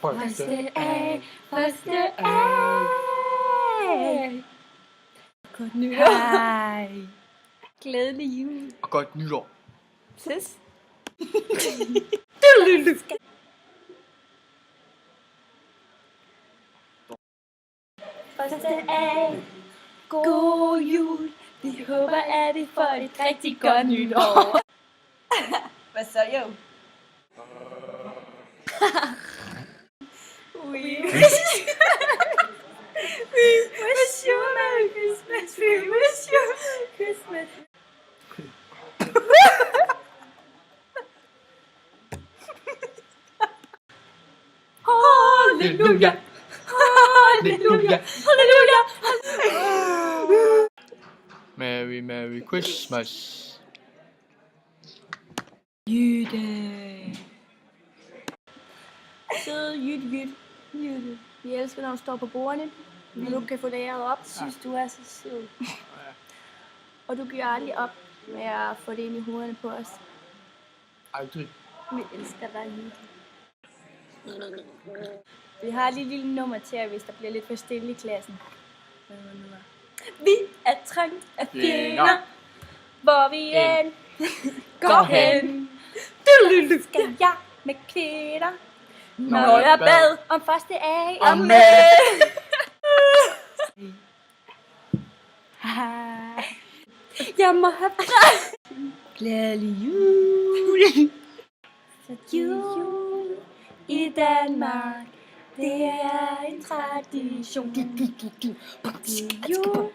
Første A. Godt nytår. Hej. Glædelig jul. Og godt nytår. Ses. Første A. God jul. Vi håber, at I får et rigtig godt nytår. Hvad så, jo? We wish you a Merry Christmas. We wish you a Merry Christmas. Halleluja. Halleluja. Halleluja. Merry, Merry Christmas. Jytte. Søde Jytte. Vi elsker, når du står på bordene, og du kan få læret op. Synes du er så sød. Og du giver aldrig op med at få det ind i hovederne på os. Aldrig. Vi elsker dig, Jytte. Vi har lige et lille nummer til jer, hvis der bliver lidt for stille i klassen. Vi er trængt af fjender, hvor vi end går hen. Skal jeg med kvitter, når jeg bad om første A. Amen. Jeg må have glædelig jul. Jul i Danmark, det er en tradition. Jul.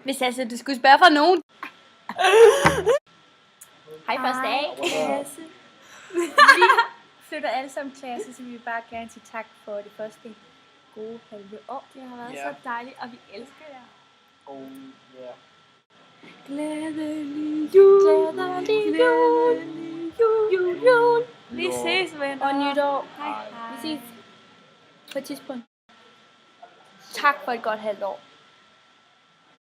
Hvis altså du skulle spørge fra nogen. Hej første A. Klasse. Vi flytter alle sammen klasse, så vi vil bare gerne sige tak for det første gode halve år. Det har været så dejligt, og vi elsker jer. Glædelig jul. Glædelig jul. Jul. Vi ses, venner. Og nytår. Hej. Vi ses på et tidspunkt. Tak for et godt halvt år.